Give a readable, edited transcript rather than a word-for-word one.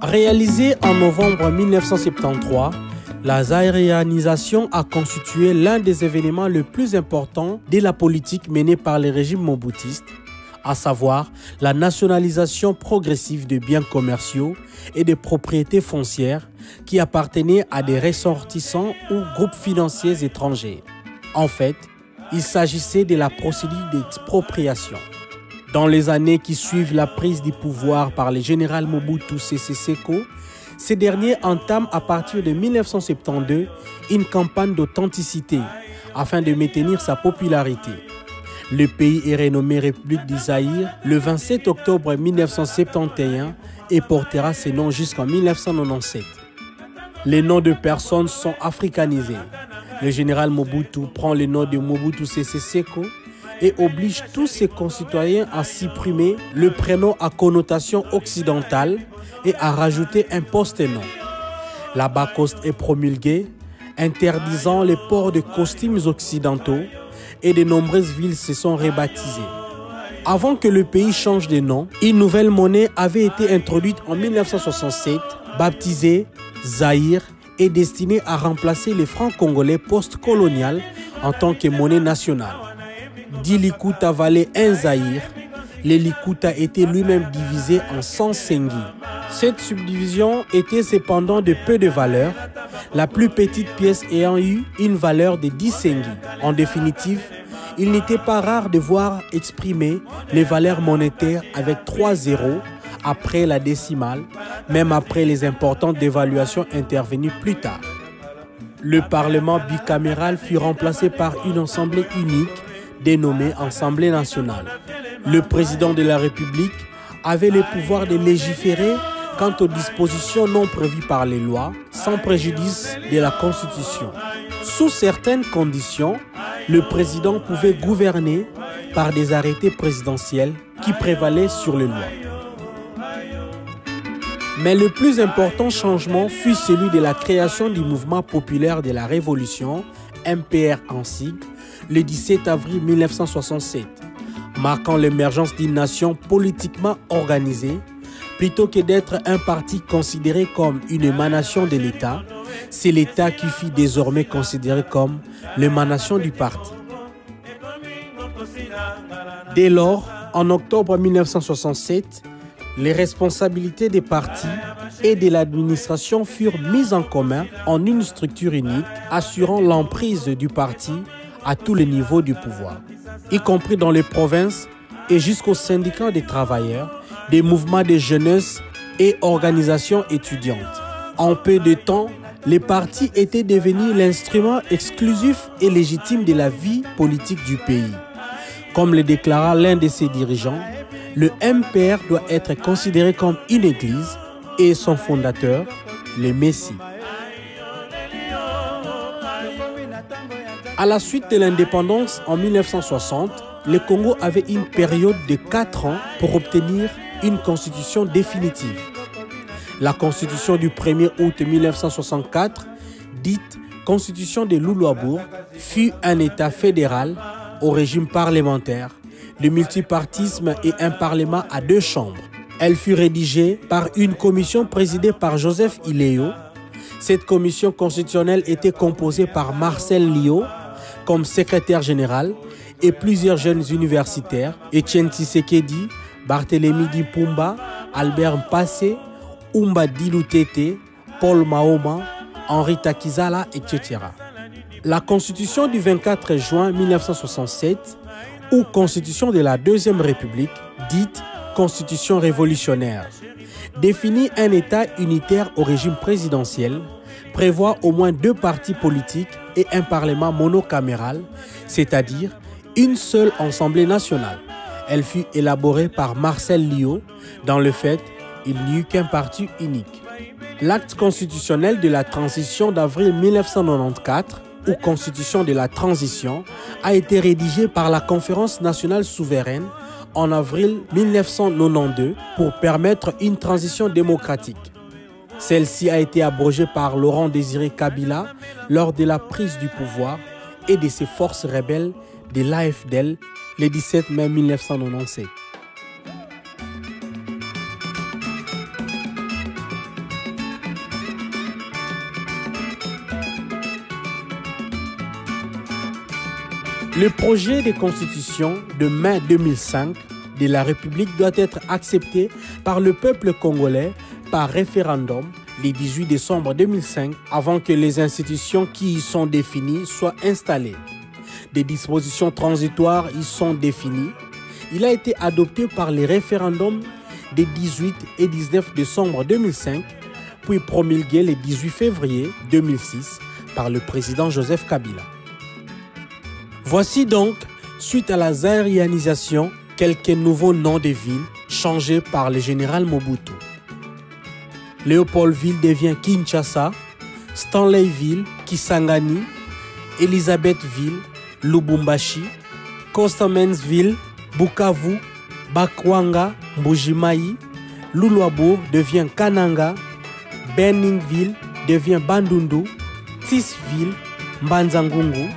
Réalisée en novembre 1973, la zaïrianisation a constitué l'un des événements les plus importants de la politique menée par les régimes mobutistes, à savoir la nationalisation progressive de biens commerciaux et de propriétés foncières qui appartenaient à des ressortissants ou groupes financiers étrangers. En fait, il s'agissait de la procédure d'expropriation. Dans les années qui suivent la prise du pouvoir par le général Mobutu Sese Seko, ces derniers entament à partir de 1972 une campagne d'authenticité afin de maintenir sa popularité. Le pays est renommé République du Zaïre le 27 octobre 1971 et portera ce nom jusqu'en 1997. Les noms de personnes sont africanisés. Le général Mobutu prend le nom de Mobutu Sese Seko et oblige tous ses concitoyens à supprimer le prénom à connotation occidentale et à rajouter un post-nom. La Bas-Coste est promulguée, interdisant le port de costumes occidentaux et de nombreuses villes se sont rebaptisées. Avant que le pays change de nom, une nouvelle monnaie avait été introduite en 1967, baptisée Zaïre et destinée à remplacer les francs congolais post-colonial en tant que monnaie nationale. 10 Likuta valait 1 Zaïre. Le Likuta était lui-même divisé en 100 sengi. Cette subdivision était cependant de peu de valeur, la plus petite pièce ayant eu une valeur de 10 sengi. En définitive, il n'était pas rare de voir exprimer les valeurs monétaires avec 3 zéros après la décimale, même après les importantes dévaluations intervenues plus tard. Le Parlement bicaméral fut remplacé par une assemblée unique dénommée Assemblée nationale. Le président de la République avait le pouvoir de légiférer quant aux dispositions non prévues par les lois, sans préjudice de la Constitution. Sous certaines conditions, le président pouvait gouverner par des arrêtés présidentiels qui prévalaient sur les lois. Mais le plus important changement fut celui de la création du mouvement populaire de la Révolution, MPR en sigle, le 17 avril 1967, marquant l'émergence d'une nation politiquement organisée. Plutôt que d'être un parti considéré comme une émanation de l'État, c'est l'État qui fut désormais considéré comme l'émanation du parti. Dès lors, en octobre 1967, les responsabilités des partis et de l'administration furent mises en commun en une structure unique, assurant l'emprise du parti à tous les niveaux du pouvoir, y compris dans les provinces et jusqu'aux syndicats des travailleurs, des mouvements de jeunesse et organisations étudiantes. En peu de temps, les partis étaient devenus l'instrument exclusif et légitime de la vie politique du pays. Comme le déclara l'un de ses dirigeants, le MPR doit être considéré comme une église et son fondateur, le Messie. À la suite de l'indépendance en 1960, le Congo avait une période de 4 ans pour obtenir une constitution définitive. La constitution du 1er août 1964, dite constitution de Louloabourg, fut un État fédéral au régime parlementaire, le multipartisme et un parlement à 2 chambres. Elle fut rédigée par une commission présidée par Joseph Iléo. Cette commission constitutionnelle était composée par Marcel Lio comme secrétaire général et plusieurs jeunes universitaires, Etienne Tshisekedi, Barthélemy Dipumba, Albert Mpassé, Oumba Dilutete, Paul Mahoma, Henri Takizala, etc. La constitution du 24 juin 1967, ou constitution de la Deuxième République, dite constitution révolutionnaire, définit un État unitaire au régime présidentiel, prévoit au moins 2 partis politiques et un parlement monocaméral, c'est-à-dire une seule Assemblée nationale. Elle fut élaborée par Marcel Lio. Dans le fait, il n'y eut qu'un parti unique. L'acte constitutionnel de la transition d'avril 1994, ou constitution de la transition, a été rédigé par la Conférence nationale souveraine en avril 1992 pour permettre une transition démocratique. Celle-ci a été abrogée par Laurent Désiré Kabila lors de la prise du pouvoir et de ses forces rebelles de l'AFDEL le 17 mai 1997. Le projet de constitution de mai 2005 de la République doit être accepté par le peuple congolais par référendum le 18 décembre 2005 avant que les institutions qui y sont définies soient installées. Des dispositions transitoires y sont définies. Il a été adopté par les référendums des 18 et 19 décembre 2005, puis promulgué le 18 février 2006 par le président Joseph Kabila. Voici donc, suite à la zaïrianisation, quelques nouveaux noms de villes changés par le général Mobutu. Léopoldville devient Kinshasa, Stanleyville, Kisangani, Elisabethville, Lubumbashi, Kostamensville, Bukavu, Bakwanga, Mbujimayi, Luluabourg devient Kananga, Benningville devient Bandundu, Tisville, Mbanzangungu,